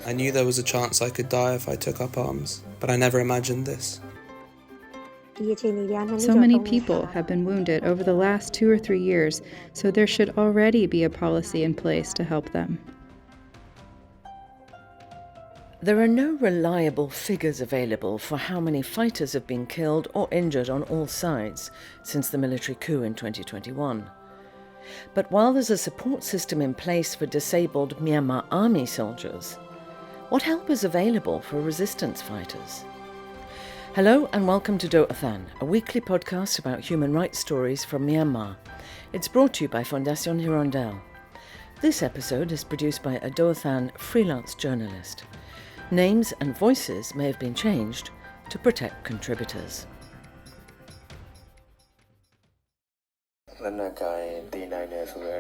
I knew there was a chance I could die if I took up arms, but I never imagined this. So many people have been wounded over the last 2 or 3 years, so there should already be a policy in place to help them. There are no reliable figures available for how many fighters have been killed or injured on all sides since the military coup in 2021. But while there's a support system in place for disabled Myanmar army soldiers, what help is available for resistance fighters? Hello and welcome to Do Athan, a weekly podcast about human rights stories from Myanmar. It's brought to you by Fondation Hirondelle. This episode is produced by a Do Athan freelance journalist. Names and voices may have been changed to protect contributors.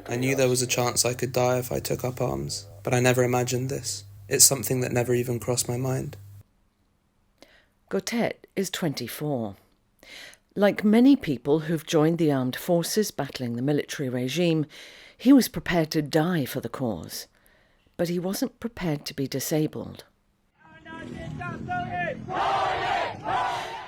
I knew there was a chance I could die if I took up arms, but I never imagined this. It's something that never even crossed my mind. Ko Htet is 24. Like many people who've joined the armed forces battling the military regime, he was prepared to die for the cause, but he wasn't prepared to be disabled.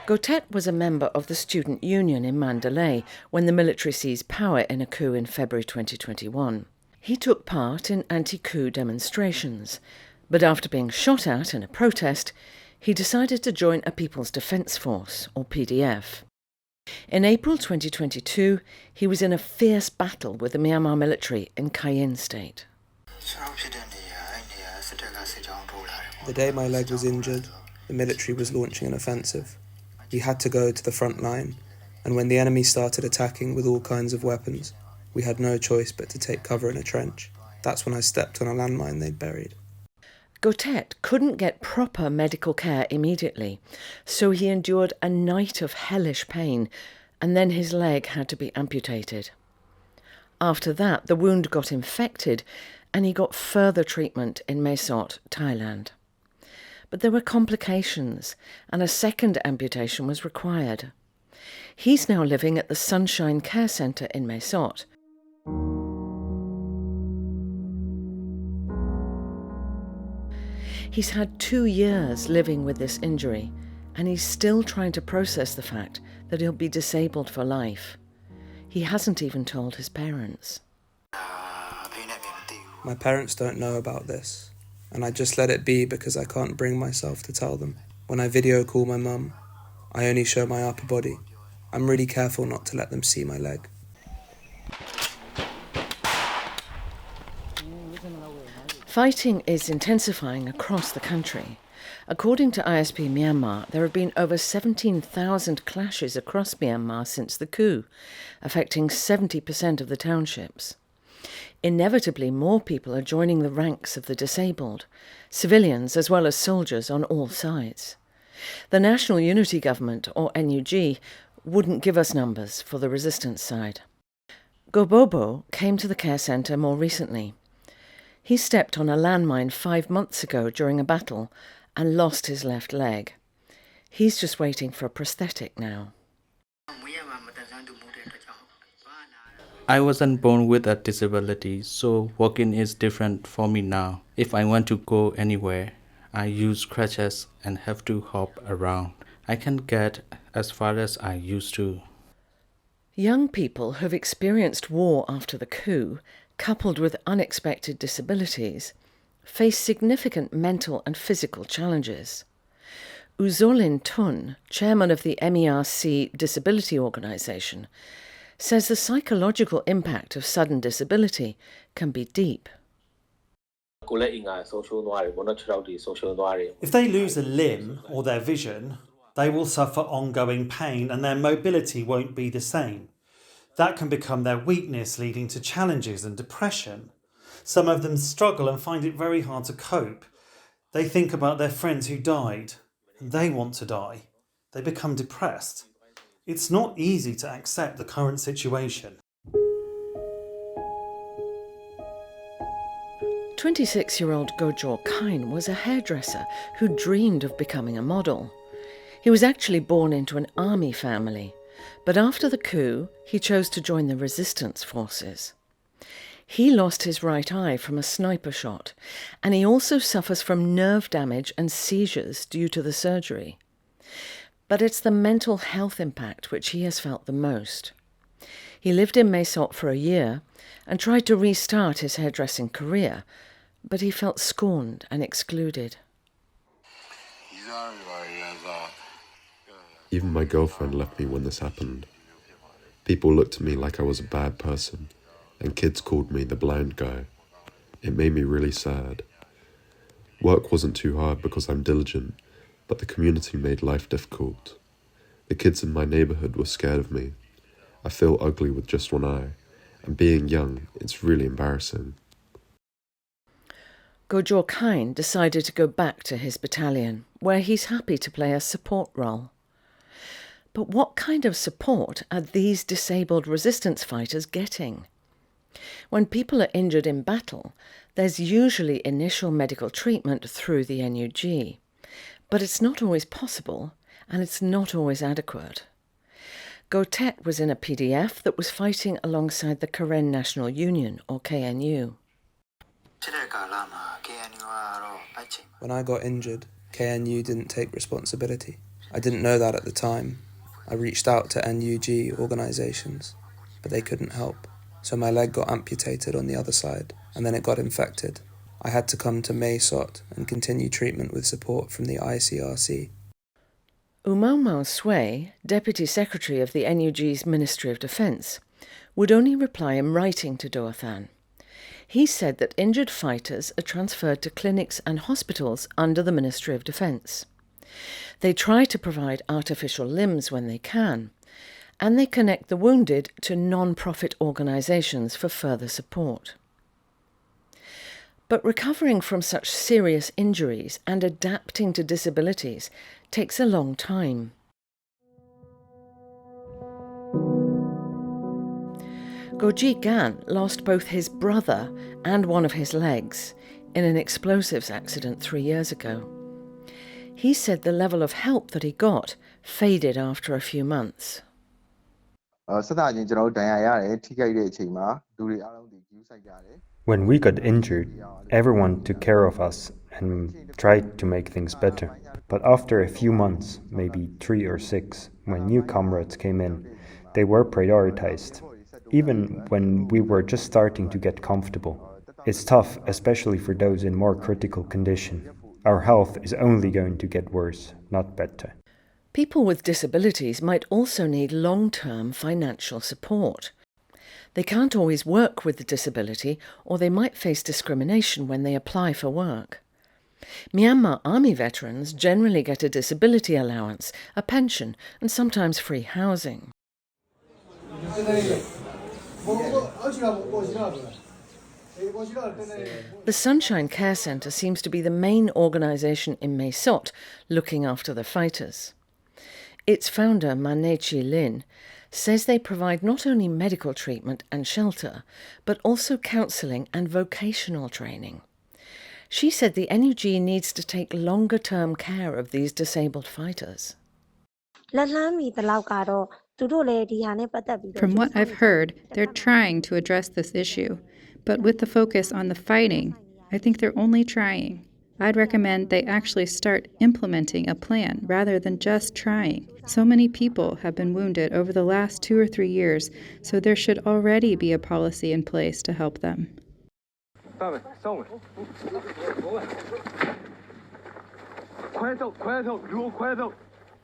Ko Htet was a member of the student union in Mandalay when the military seized power in a coup in February 2021. He took part in anti-coup demonstrations, but after being shot at in a protest, he decided to join a People's Defence Force, or PDF. In April 2022, he was in a fierce battle with the Myanmar military in Kyaw Khine state. The day my leg was injured, the military was launching an offensive. We had to go to the front line, and when the enemy started attacking with all kinds of weapons, we had no choice but to take cover in a trench. That's when I stepped on a landmine they'd buried. Ko Htet couldn't get proper medical care immediately, so he endured a night of hellish pain, and then his leg had to be amputated. After that, the wound got infected, and he got further treatment in Mae Sot, Thailand. But there were complications, and a second amputation was required. He's now living at the Sunshine Care Centre in Mae Sot. He's had 2 years living with this injury, and he's still trying to process the fact that he'll be disabled for life. He hasn't even told his parents. My parents don't know about this, and I just let it be because I can't bring myself to tell them. When I video call my mum, I only show my upper body. I'm really careful not to let them see my leg. Fighting is intensifying across the country. According to ISP Myanmar, there have been over 17,000 clashes across Myanmar since the coup, affecting 70% of the townships. Inevitably, more people are joining the ranks of the disabled, civilians as well as soldiers on all sides. The National Unity Government, or NUG, wouldn't give us numbers for the resistance side. Gobobo came to the care centre more recently. He stepped on a landmine 5 months ago during a battle and lost his left leg. He's just waiting for a prosthetic now. I wasn't born with a disability, so walking is different for me now. If I want to go anywhere, I use crutches and have to hop around. I can't get as far as I used to. Young people who've experienced war after the coup, coupled with unexpected disabilities, face significant mental and physical challenges. Uzolin Tun, chairman of the MERC Disability Organisation, says the psychological impact of sudden disability can be deep. If they lose a limb or their vision, they will suffer ongoing pain and their mobility won't be the same. That can become their weakness, leading to challenges and depression. Some of them struggle and find it very hard to cope. They think about their friends who died, and they want to die. They become depressed. It's not easy to accept the current situation. 26-year-old Kyaw Khine was a hairdresser who dreamed of becoming a model. He was actually born into an army family, But after the coup, he chose to join the resistance forces. He lost his right eye from a sniper shot, and he also suffers from nerve damage and seizures due to the surgery. But it's the mental health impact which he has felt the most. He lived in Mae Sot for a year and tried to restart his hairdressing career, but he felt scorned and excluded. Even my girlfriend left me when this happened. People looked at me like I was a bad person, and kids called me the blind guy. It made me really sad. Work wasn't too hard because I'm diligent, but the community made life difficult. The kids in my neighbourhood were scared of me. I feel ugly with just one eye, and being young, it's really embarrassing. Kyaw Khine decided to go back to his battalion, where he's happy to play a support role. But what kind of support are these disabled resistance fighters getting? When people are injured in battle, there's usually initial medical treatment through the NUG, but it's not always possible, and it's not always adequate. Ko Htet was in a PDF that was fighting alongside the Karen National Union, or KNU. When I got injured, KNU didn't take responsibility. I didn't know that at the time. I reached out to NUG organisations, but they couldn't help. So my leg got amputated on the other side, and then it got infected. I had to come to Mae Sot and continue treatment with support from the ICRC. Mau Sway, Deputy Secretary of the NUG's Ministry of Defence, would only reply in writing to Do Than. He said that injured fighters are transferred to clinics and hospitals under the Ministry of Defence. They try to provide artificial limbs when they can, and they connect the wounded to non-profit organisations for further support. But recovering from such serious injuries and adapting to disabilities takes a long time. Kyaw Khine lost both his brother and one of his legs in an explosives accident 3 years ago. He said the level of help that he got faded after a few months. When we got injured, everyone took care of us and tried to make things better. But after a few months, maybe 3 or 6, when new comrades came in, they were prioritized, even when we were just starting to get comfortable. It's tough, especially for those in more critical condition. Our health is only going to get worse, not better. People with disabilities might also need long-term financial support. They can't always work with the disability, or they might face discrimination when they apply for work. Myanmar Army veterans generally get a disability allowance, a pension, and sometimes free housing. The Sunshine Care Centre seems to be the main organisation in Mae Sot looking after the fighters. Its founder, Manechi Lin, says they provide not only medical treatment and shelter, but also counselling and vocational training. She said the NUG needs to take longer-term care of these disabled fighters. From what I've heard, they're trying to address this issue, but with the focus on the fighting, I think they're only trying. I'd recommend they actually start implementing a plan rather than just trying. So many people have been wounded over the last 2 or 3 years, so there should already be a policy in place to help them.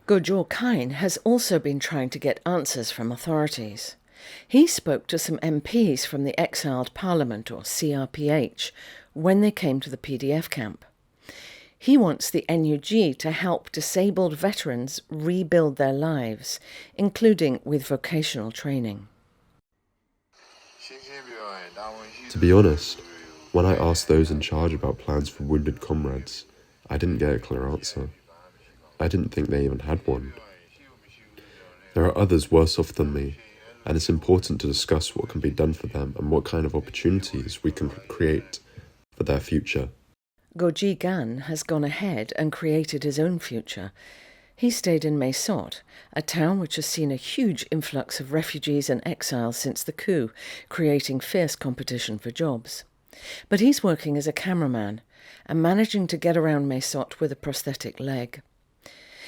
Kyaw Khine has also been trying to get answers from authorities. He spoke to some MPs from the Exiled Parliament, or CRPH, when they came to the PDF camp. He wants the NUG to help disabled veterans rebuild their lives, including with vocational training. To be honest, when I asked those in charge about plans for wounded comrades, I didn't get a clear answer. I didn't think they even had one. There are others worse off than me, and it's important to discuss what can be done for them and what kind of opportunities we can create for their future. Kyaw Khine has gone ahead and created his own future. He stayed in Mae Sot, a town which has seen a huge influx of refugees and exiles since the coup, creating fierce competition for jobs. But he's working as a cameraman and managing to get around Mae Sot with a prosthetic leg.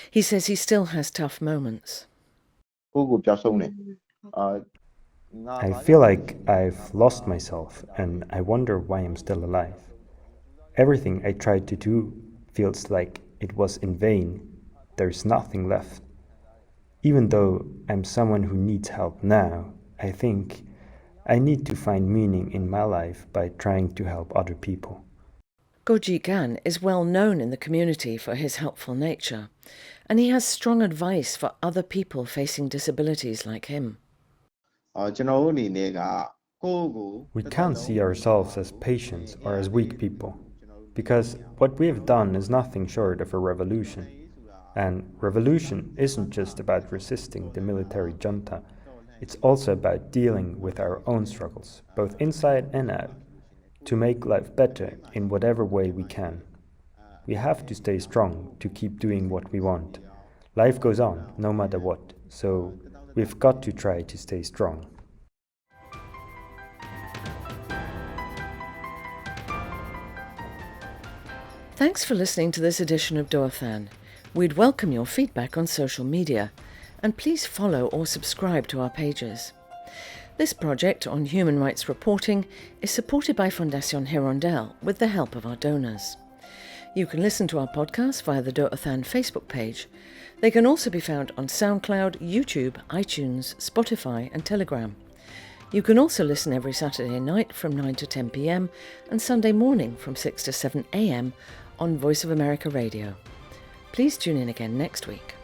He says he still has tough moments. I feel like I've lost myself and I wonder why I'm still alive. Everything I tried to do feels like it was in vain. There's nothing left. Even though I'm someone who needs help now, I think I need to find meaning in my life by trying to help other people. Ko Htet is well known in the community for his helpful nature, and he has strong advice for other people facing disabilities like him. We can't see ourselves as patients or as weak people, because what we have done is nothing short of a revolution. And revolution isn't just about resisting the military junta, it's also about dealing with our own struggles, both inside and out, to make life better in whatever way we can. We have to stay strong to keep doing what we want. Life goes on, no matter what, so we've got to try to stay strong. Thanks for listening to this edition of Doathan. We'd welcome your feedback on social media, and please follow or subscribe to our pages. This project on human rights reporting is supported by Fondation Hirondelle with the help of our donors. You can listen to our podcast via the Doathan Facebook page. They can also be found on SoundCloud, YouTube, iTunes, Spotify and Telegram. You can also listen every Saturday night from 9 to 10 p.m. and Sunday morning from 6 to 7 a.m. on Voice of America Radio. Please tune in again next week.